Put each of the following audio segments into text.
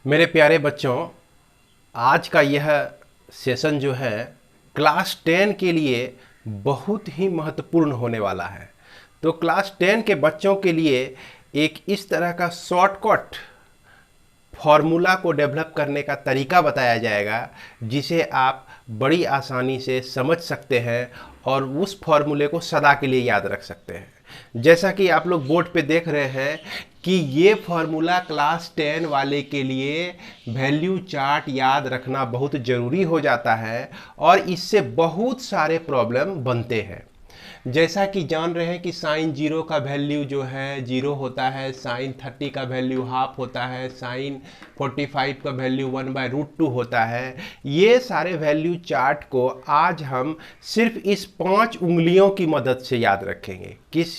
मेरे प्यारे बच्चों, आज का यह सेशन जो है क्लास 10 के लिए बहुत ही महत्वपूर्ण होने वाला है। तो क्लास 10 के बच्चों के लिए एक इस तरह का शॉर्टकट फॉर्मूला को डेवलप करने का तरीका बताया जाएगा जिसे आप बड़ी आसानी से समझ सकते हैं और उस फॉर्मूले को सदा के लिए याद रख सकते हैं। जैसा कि आप लोग बोर्ड पे देख रहे हैं कि ये फॉर्मूला क्लास 10 वाले के लिए वैल्यू चार्ट याद रखना बहुत ज़रूरी हो जाता है और इससे बहुत सारे प्रॉब्लम बनते हैं। जैसा कि जान रहे हैं कि साइन 0 का वैल्यू जो है 0 होता है, साइन 30 का वैल्यू हाफ होता है, साइन 45 का वैल्यू 1/√2 होता है। ये सारे वैल्यू चार्ट को आज हम सिर्फ इस 5 उंगलियों की मदद से याद रखेंगे। किस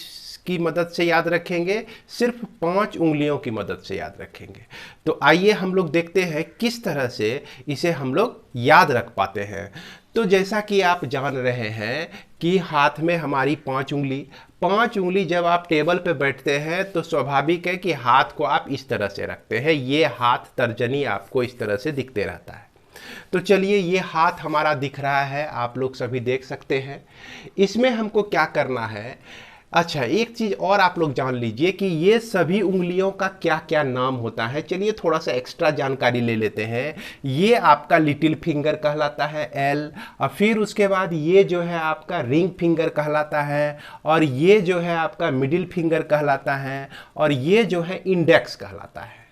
की मदद से याद रखेंगे? सिर्फ 5 उंगलियों की मदद से याद रखेंगे। तो आइए हम लोग देखते हैं किस तरह से इसे हम लोग याद रख पाते हैं। तो जैसा कि आप जान रहे हैं कि हाथ में हमारी 5 उंगली जब आप टेबल पे बैठते हैं तो स्वाभाविक है कि हाथ को आप इस तरह से रखते हैं। ये हाथ तर्जनी आपको इस तरह से दिखते रहता है। तो चलिए, ये हाथ हमारा दिख रहा है, आप लोग सभी देख सकते हैं। इसमें हमको क्या करना है? अच्छा, एक चीज़ और आप लोग जान लीजिए कि ये सभी उंगलियों का क्या क्या नाम होता है। चलिए थोड़ा सा एक्स्ट्रा जानकारी ले लेते हैं। ये आपका लिटिल फिंगर कहलाता है, एल। और फिर उसके बाद ये जो है आपका रिंग फिंगर कहलाता है, और ये जो है आपका मिडिल फिंगर कहलाता है, और ये जो है इंडेक्स कहलाता है,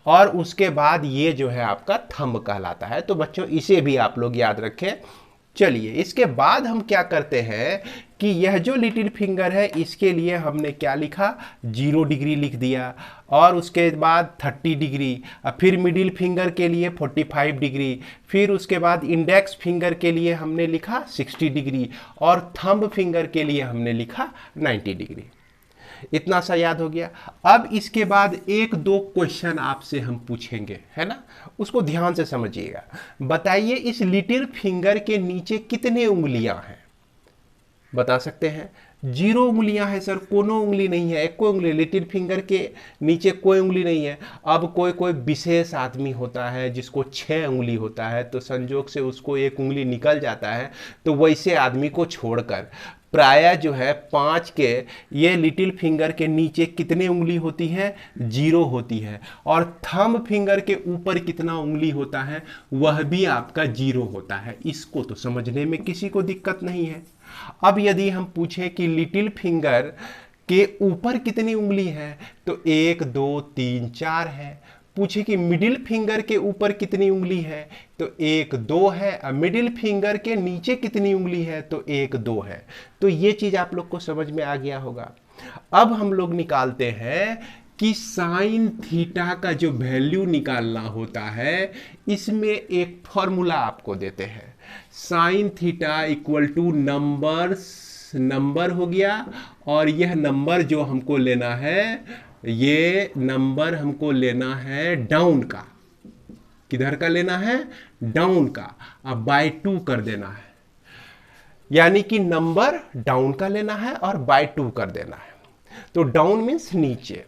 और उसके बाद ये जो है आपका थंब कहलाता है। तो बच्चों, इसे भी आप लोग याद रखें। चलिए, इसके बाद हम क्या करते हैं कि यह जो लिटिल फिंगर है इसके लिए हमने क्या लिखा? 0 डिग्री लिख दिया, और उसके बाद 30 डिग्री, फिर मिडिल फिंगर के लिए 45 डिग्री, फिर उसके बाद इंडेक्स फिंगर के लिए हमने लिखा 60 डिग्री, और थंब फिंगर के लिए हमने लिखा 90 डिग्री। इतना सा याद हो गया। अब इसके बाद एक दो क्वेश्चन आपसे हम पूछेंगे, है ना? उसको ध्यान से समझिएगा। बताइए, इस लिटिल फिंगर के नीचे कितने उंगलियां हैं? बता सकते हैं? 0 उंगलियां हैं सर, कोनो उंगली नहीं है, एक कोई उंगली लिटिल फिंगर के नीचे कोई उंगली नहीं है। अब कोई कोई विशेष आदमी होता है जिसको 6 उंगली होता है, तो संजोग से उसको एक उंगली निकल जाता है, तो वैसे आदमी को छोड़कर प्रायः जो है 5 के ये लिटिल फिंगर के नीचे कितने उंगली होती है? 0 होती है। और थंब फिंगर के ऊपर कितना उंगली होता है? वह भी आपका 0 होता है। इसको तो समझने में किसी को दिक्कत नहीं है। अब यदि हम पूछें कि लिटिल फिंगर के ऊपर कितनी उंगली है, तो 1 2 3 4 है। पूछे कि मिडिल फिंगर के ऊपर कितनी उंगली है, तो 1 2 है। और मिडिल फिंगर के नीचे कितनी उंगली है, तो 1 2 है। तो ये चीज आप लोग को समझ में आ गया होगा। अब हम लोग निकालते हैं कि साइन थीटा का जो वैल्यू निकालना होता है, इसमें एक फॉर्मूला आपको देते हैं। Sine theta equal to number हो गया, और यह नंबर जो हमको लेना है, ये नंबर हमको लेना है डाउन का। किधर का लेना है? डाउन का। अब बाय 2 कर देना है, यानी कि नंबर डाउन का लेना है और बाय 2 कर देना है। तो डाउन मीन्स नीचे।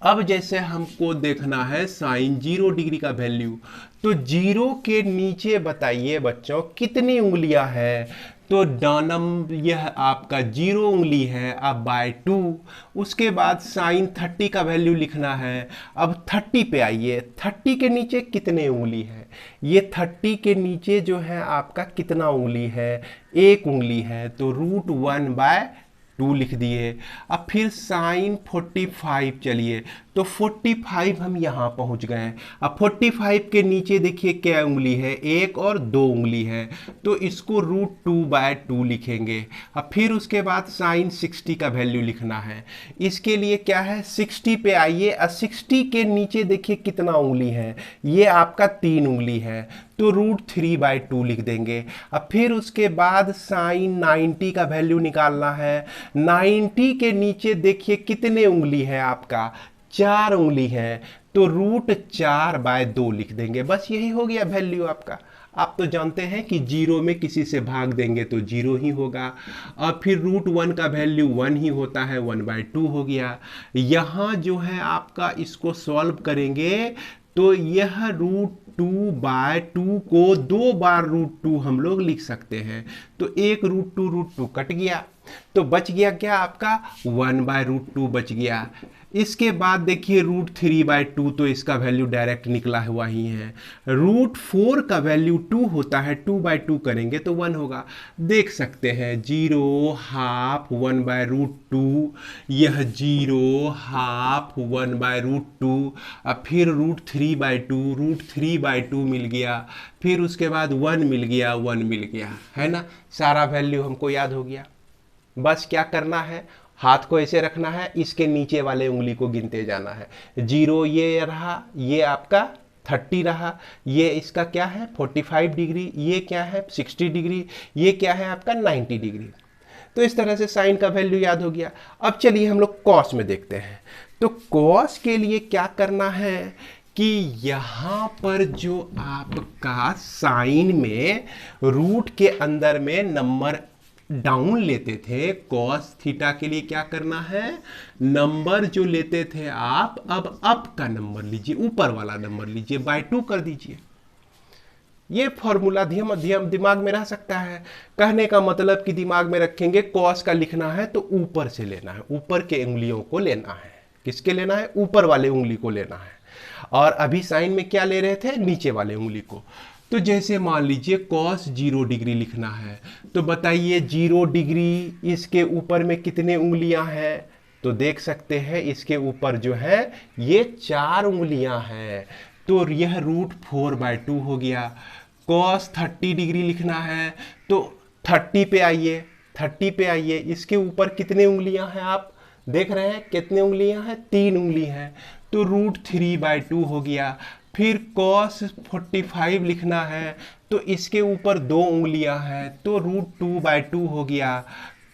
अब जैसे हमको देखना है साइन 0 डिग्री का वैल्यू, तो 0 के नीचे बताइए बच्चों कितनी उंगलियां हैं? तो डानम यह आपका 0 उंगली है। अब बाय 2, उसके बाद साइन 30 का वैल्यू लिखना है। अब 30 पे आइए, 30 के नीचे कितने उंगली है? ये 30 के नीचे जो है आपका कितना उंगली है? 1 उंगली है, तो √1/2 लिख दिए। अब फिर साइन 45, चलिए तो 45 हम यहाँ पहुँच गए। अब 45 के नीचे देखिए क्या उंगली है? 1 और 2 उंगली है, तो इसको √2/2 लिखेंगे। अब फिर उसके बाद साइन 60 का वैल्यू लिखना है। इसके लिए क्या है? 60 पे आइए, और 60 के नीचे देखिए कितना उंगली है? ये आपका 3 उंगली है, तो √3/2 लिख देंगे। अब फिर उसके बाद साइन 90 का वैल्यू निकालना है। 90 के नीचे देखिए कितने उंगली है आपका? 4 उंगली है, तो √4/2 लिख देंगे। बस यही हो गया वैल्यू आपका। आप तो जानते हैं कि 0 में किसी से भाग देंगे तो 0 ही होगा। और फिर √1 का वैल्यू 1 ही होता है, 1/2 हो गया। यहाँ जो है आपका इसको सॉल्व करेंगे तो यह √2/2 को 2 बार √2 हम लोग लिख सकते हैं। तो एक √2 कट गया, तो बच गया क्या आपका 1/√2 बच गया। इसके बाद देखिए √3/2, तो इसका वैल्यू डायरेक्ट निकला हुआ ही है। √4 का वैल्यू 2 होता है, 2/2 करेंगे तो 1 होगा। देख सकते हैं 0, हाफ, 1/√2, यह 0, हाफ, 1/√2, अब फिर √3/2, √3/2 मिल गया, फिर उसके बाद 1 मिल गया, 1 मिल गया, है ना। सारा वैल्यू हमको याद हो गया। बस क्या करना है, हाथ को ऐसे रखना है, इसके नीचे वाले उंगली को गिनते जाना है। 0 ये रहा, ये आपका 30 रहा, ये इसका क्या है 45 डिग्री, ये क्या है 60 डिग्री, ये क्या है आपका 90 डिग्री। तो इस तरह से साइन का वैल्यू याद हो गया। अब चलिए हम लोग कॉस में देखते हैं। तो कॉस के लिए क्या करना है कि यहाँ पर जो आपका साइन में रूट के अंदर में नंबर डाउन लेते थे, कॉस थीटा के लिए क्या करना है, नंबर जो लेते थे आप, अब अप का नंबर लीजिए, ऊपर वाला नंबर लीजिए, /2 कर दीजिए। ये फॉर्मूला दिमाग में रह सकता है। कहने का मतलब कि दिमाग में रखेंगे, कॉस का लिखना है तो ऊपर से लेना है, ऊपर के उंगलियों को लेना है। किसके लेना है, ऊपर वाले उंगली को लेना है। और अभी साइन में क्या ले रहे थे, नीचे वाले उंगली को। तो जैसे मान लीजिए cos 0 डिग्री लिखना है, तो बताइए 0 डिग्री इसके ऊपर में कितने उंगलियां हैं। तो देख सकते हैं इसके ऊपर जो है ये 4 उंगलियां हैं, तो यह √4/2 हो गया। cos 30 डिग्री लिखना है, तो 30 पे आइए, 30 पे आइए, इसके ऊपर कितने उंगलियां हैं आप देख रहे हैं, कितने उंगलियां हैं, 3 उंगली हैं, तो √3/2 हो गया। फिर cos 45 लिखना है, तो इसके ऊपर 2 उंगलियां हैं, तो √2/2 हो गया।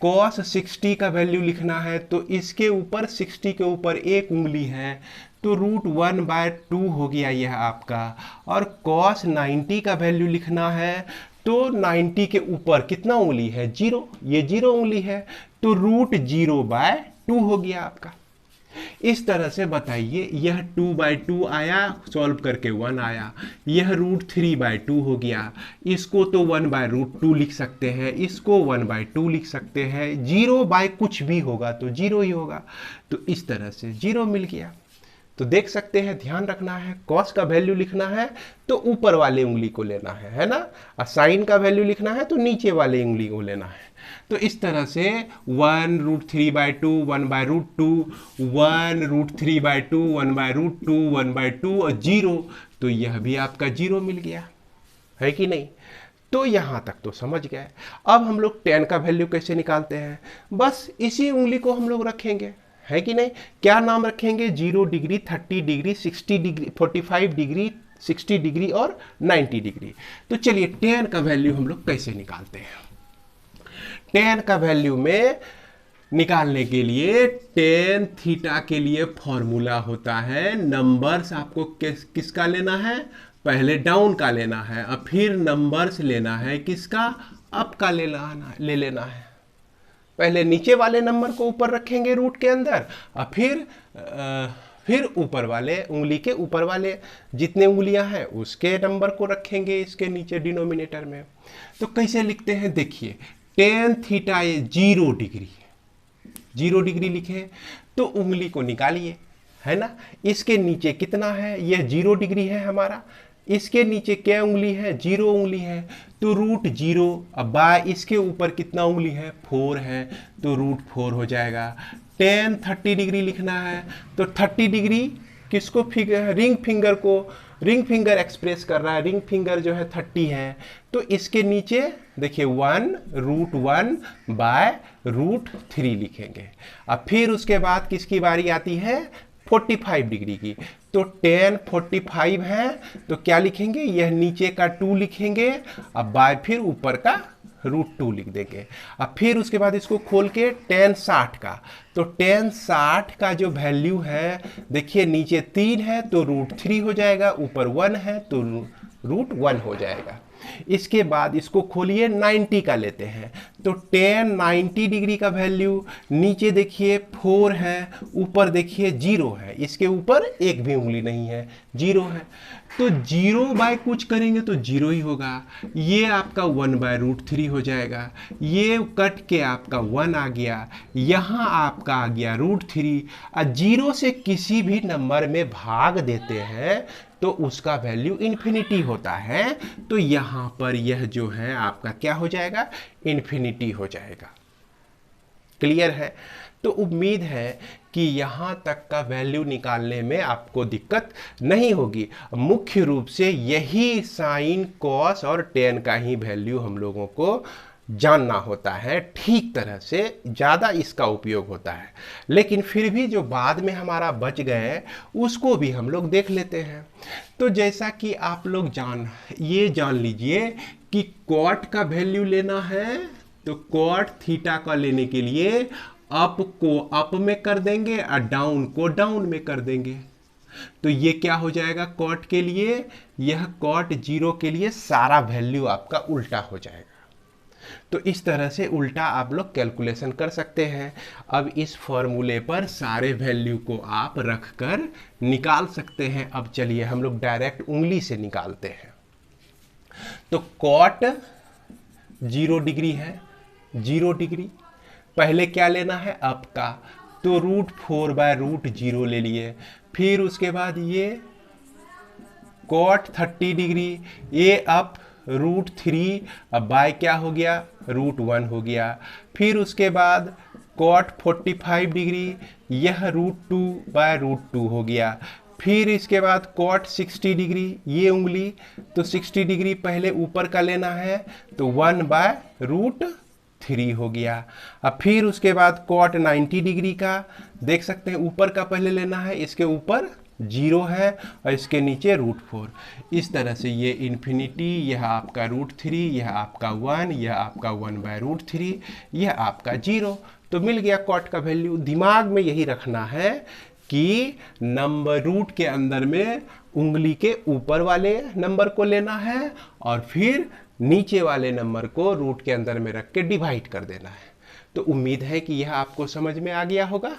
cos 60 का वैल्यू लिखना है, तो इसके ऊपर 60 के ऊपर 1 उंगली है, तो √1/2 हो गया यह आपका। और cos 90 का वैल्यू लिखना है, तो 90 के ऊपर कितना उंगली है, 0, ये 0 उंगली है, तो √0/2 हो गया आपका। इस तरह से बताइए, यह 2/2 आया, सॉल्व करके 1 आया, यह √3/2 हो गया, इसको तो 1/√2 लिख सकते हैं, इसको 1/2 लिख सकते हैं, 0 कुछ भी होगा तो 0 ही होगा। तो इस तरह से 0 मिल गया। तो देख सकते हैं, ध्यान रखना है, कॉस का वैल्यू लिखना है तो ऊपर वाले उंगली को लेना है ना, और साइन का वैल्यू लिखना है तो नीचे वाले उंगली को लेना है। तो इस तरह से 1 √3/2, 1/√2, 1 √3/2, 1/√2, 1/2 और 0, तो यह भी आपका 0 मिल गया, है कि नहीं। तो यहाँ तक तो समझ गए। अब हम लोग tan का वैल्यू कैसे निकालते हैं, बस इसी उंगली को हम लोग रखेंगे, है कि नहीं। क्या नाम रखेंगे, 0 degree, 30 degree, 60 degree, 45 degree, 60 degree और 90 डिग्री। तो चलिए tan का वैल्यू हम लोग कैसे निकालते हैं। tan का वैल्यू में निकालने के लिए tan थीटा के लिए फॉर्मूला होता है, नंबर्स आपको किसका लेना है, पहले डाउन का लेना है और फिर नंबर्स लेना है किसका, अप का ले लेना है। पहले नीचे वाले नंबर को ऊपर रखेंगे रूट के अंदर और फिर ऊपर वाले उंगली के ऊपर वाले जितने उंगलियां हैं उसके नंबर को रखेंगे इसके नीचे डिनोमिनेटर में। तो कैसे लिखते हैं, देखिए tan थीटा 0 डिग्री, 0 डिग्री लिखे तो उंगली को निकालिए, है ना। इसके नीचे कितना है, यह 0 डिग्री है हमारा, इसके नीचे क्या उंगली है, 0 उंगली है, तो √0, अब बाय इसके ऊपर कितना उंगली है, 4 है, तो √4 हो जाएगा। tan 30 डिग्री लिखना है, तो 30 डिग्री किसको रिंग फिंगर एक्सप्रेस कर रहा है, रिंग फिंगर जो है 30 है, तो इसके नीचे देखिए 1 √1/√3 लिखेंगे। अब फिर उसके बाद किसकी बारी आती है, 45 डिग्री की, तो tan 45 है, तो क्या लिखेंगे, यह नीचे का 2 लिखेंगे, अब बाय फिर ऊपर का √2 लिख देंगे। अब फिर उसके बाद इसको खोल के tan 60 का, तो tan 60 का जो वैल्यू है, देखिए नीचे 3 है तो √3 हो जाएगा, ऊपर 1 है तो √1 हो जाएगा। इसके बाद इसको खोलिए 90 का लेते हैं, तो tan 90 डिग्री का वैल्यू नीचे देखिए 4 है, ऊपर देखिए 0 है, इसके ऊपर एक भी उंगली नहीं है, 0 है। तो 0 बाय कुछ करेंगे तो 0 ही होगा। ये आपका 1/√3 हो जाएगा, ये कट के आपका 1 आ गया, यहाँ आपका आ गया √3। 0 से किसी भी नंबर में भाग देते हैं तो उसका वैल्यू इन्फिनिटी होता है, तो यहाँ पर यह जो है आपका क्या हो जाएगा, इन्फिनिटी हो जाएगा। क्लियर है? तो उम्मीद है कि यहाँ तक का वैल्यू निकालने में आपको दिक्कत नहीं होगी। मुख्य रूप से यही साइन, कॉस और टेन का ही वैल्यू हम लोगों को जानना होता है, ठीक तरह से ज़्यादा इसका उपयोग होता है। लेकिन फिर भी जो बाद में हमारा बच गए उसको भी हम लोग देख लेते हैं। तो जैसा कि आप लोग ये जान लीजिए कि कॉट का वैल्यू लेना है तो कॉट थीटा का लेने के लिए अप को अप में कर देंगे और डाउन को डाउन में कर देंगे। तो ये क्या हो जाएगा कॉट के लिए, यह कॉट 0 के लिए सारा वैल्यू आपका उल्टा हो जाएगा। तो इस तरह से उल्टा आप लोग कैलकुलेशन कर सकते हैं। अब इस फॉर्मूले पर सारे वैल्यू को आप रखकर निकाल सकते हैं। अब चलिए हम लोग डायरेक्ट उंगली से निकालते हैं। तो कॉट 0 डिग्री है, 0 डिग्री पहले क्या लेना है अप का, तो √4/√0 ले लिए। फिर उसके बाद ये कॉट 30 डिग्री, ये अप √3, अब बाय क्या हो गया √1 हो गया। फिर उसके बाद कॉट 45 डिग्री, यह √2/√2 हो गया। फिर इसके बाद कॉट 60 डिग्री, ये उंगली, तो 60 डिग्री पहले ऊपर का लेना है तो 1/√3 हो गया। अब फिर उसके बाद कॉट 90 डिग्री का देख सकते हैं, ऊपर का पहले लेना है, इसके ऊपर 0 है और इसके नीचे √4। इस तरह से ये इन्फिनिटी, यह आपका √3, यह आपका 1, यह आपका 1/√3, यह आपका 0। तो मिल गया कॉट का वैल्यू। दिमाग में यही रखना है कि नंबर रूट के अंदर में उंगली के ऊपर वाले नंबर को लेना है और फिर नीचे वाले नंबर को रूट के अंदर में रख के डिवाइड कर देना है। तो उम्मीद है कि यह आपको समझ में आ गया होगा।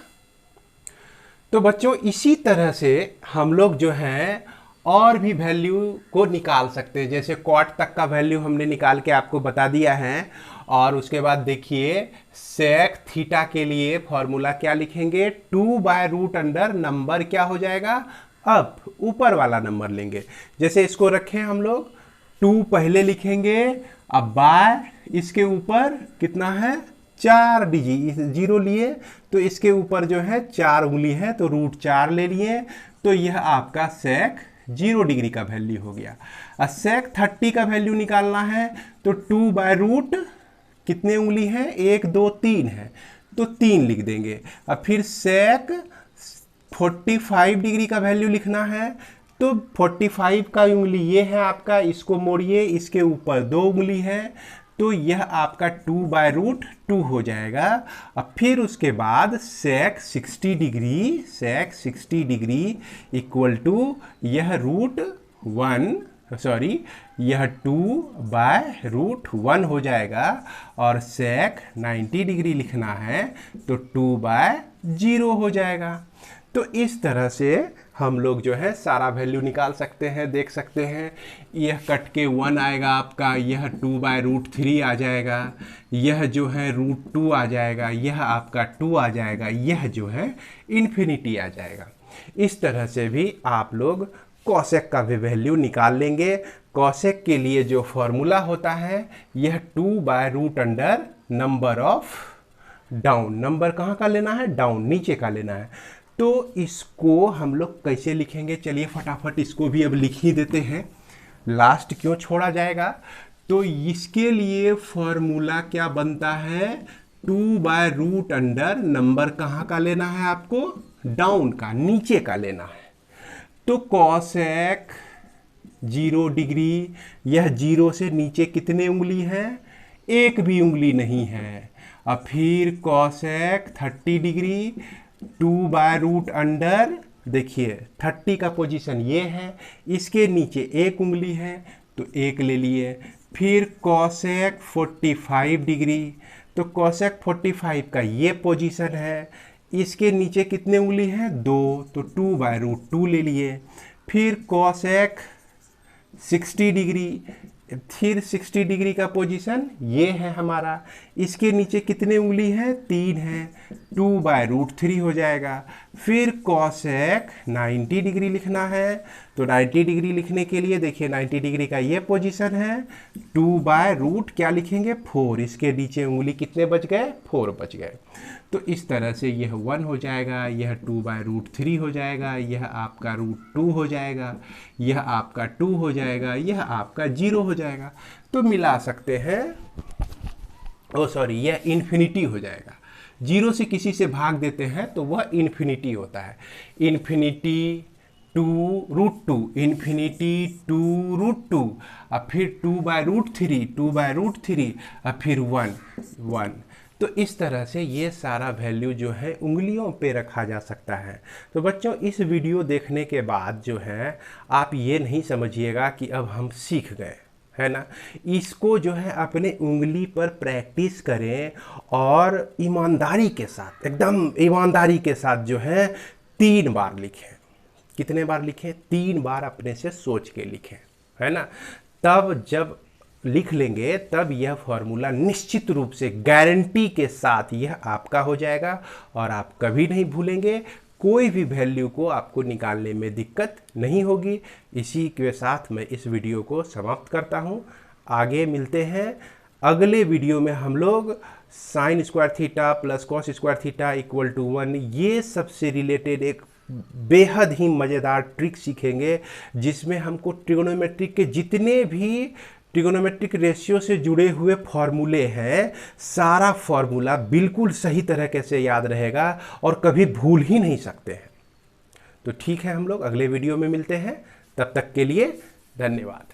तो बच्चों इसी तरह से हम लोग जो है और भी वैल्यू को निकाल सकते हैं। जैसे कॉट तक का वैल्यू हमने निकाल के आपको बता दिया है। और उसके बाद देखिए सेक थीटा के लिए फॉर्मूला क्या लिखेंगे, 2/√अंडर नंबर क्या हो जाएगा, अब ऊपर वाला नंबर लेंगे। जैसे इसको रखें हम लोग, 2 पहले लिखेंगे, अब बाय इसके ऊपर कितना है 4 डिजिट 0 लिए, तो इसके ऊपर जो है 4 उंगली है तो √4 ले लिए। तो यह आपका सेक 0 डिग्री का वैल्यू हो गया। और सेक 30 का वैल्यू निकालना है तो 2/√ कितने उंगली है, 1 2 3 है तो 3 लिख देंगे। अब फिर सेक 45 डिग्री का वैल्यू लिखना है तो 45 का उंगली ये है आपका, इसको मोड़िए, इसके ऊपर 2 उंगली है तो यह आपका 2/√2 हो जाएगा। अब फिर उसके बाद सेक 60 डिग्री इक्वल टू यह यह 2/√1 हो जाएगा। और सेक 90 डिग्री लिखना है तो 2/0 हो जाएगा। तो इस तरह से हम लोग जो है सारा वैल्यू निकाल सकते हैं, देख सकते हैं। यह कट के 1 आएगा आपका, यह 2/√3 आ जाएगा, यह जो है √2 आ जाएगा, यह आपका 2 आ जाएगा, यह जो है इन्फिनिटी आ जाएगा। इस तरह से भी आप लोग कॉसेक का भी वैल्यू निकाल लेंगे। कॉसेक के लिए जो फॉर्मूला होता है यह 2/√अंडर नंबर ऑफ डाउन, नंबर कहाँ का लेना है, डाउन, नीचे का लेना है। तो इसको हम लोग कैसे लिखेंगे, चलिए फटाफट इसको भी अब लिख ही देते हैं, लास्ट क्यों छोड़ा जाएगा। तो इसके लिए फॉर्मूला क्या बनता है, 2/√अंडर नंबर कहाँ का लेना है आपको, डाउन का, नीचे का लेना है। तो कॉसेक 0 डिग्री, यह 0 से नीचे कितने उंगली है, एक भी उंगली नहीं है। अब फिर कॉसेक 30 डिग्री, 2/√अंडर, देखिए 30 का पोजीशन ये है, इसके नीचे एक उंगली है तो एक ले लिए, फिर कोसेक 45 डिग्री, तो कोसेक 45 का ये पोजीशन है, इसके नीचे कितने उंगली हैं, 2, तो 2/√2 ले लिए। फिर कोसेक 60 डिग्री, फिर 60 डिग्री का पोजीशन ये है हमारा, इसके नीचे कितने उंगली हैं, 3 है, 2/√3 हो जाएगा। फिर कोसेक 90 डिग्री लिखना है, तो 90 डिग्री लिखने के लिए देखिए 90 डिग्री का ये पोजीशन है, 2/√ क्या लिखेंगे, 4, इसके नीचे उंगली कितने बच गए, 4 बच गए। तो इस तरह से यह 1 हो जाएगा, यह 2/√3 हो जाएगा, यह आपका √2 हो जाएगा, यह आपका 2 हो जाएगा, यह आपका 0 हो जाएगा। तो मिला सकते हैं, यह इन्फिनिटी हो जाएगा। 0 से किसी से भाग देते हैं तो वह इन्फिनिटी होता है। इन्फिनिटी 2√2, इन्फिनिटी 2√2, और फिर 2/√3, 2/√3, और फिर 1। तो इस तरह से ये सारा वैल्यू जो है उंगलियों पे रखा जा सकता है। तो बच्चों, इस वीडियो देखने के बाद जो है आप ये नहीं समझिएगा कि अब हम सीख गए, है ना। इसको जो है अपने उंगली पर प्रैक्टिस करें और ईमानदारी के साथ, एकदम ईमानदारी के साथ जो है 3 बार लिखें। कितने बार लिखें, 3 बार अपने से सोच के लिखें, है ना। तब जब लिख लेंगे तब यह फॉर्मूला निश्चित रूप से गारंटी के साथ यह आपका हो जाएगा और आप कभी नहीं भूलेंगे। कोई भी वैल्यू को आपको निकालने में दिक्कत नहीं होगी। इसी के साथ मैं इस वीडियो को समाप्त करता हूं। आगे मिलते हैं अगले वीडियो में। हम लोग sin² theta plus cos² theta equal to 1 ये सबसे रिलेटेड एक बेहद ही मज़ेदार ट्रिक सीखेंगे, जिसमें हमको ट्रिग्नोमेट्रिक के जितने भी ट्रिग्नोमेट्रिक रेशियो से जुड़े हुए फॉर्मूले हैं, सारा फॉर्मूला बिल्कुल सही तरीके से याद रहेगा और कभी भूल ही नहीं सकते हैं। तो ठीक है, हम लोग अगले वीडियो में मिलते हैं। तब तक के लिए धन्यवाद।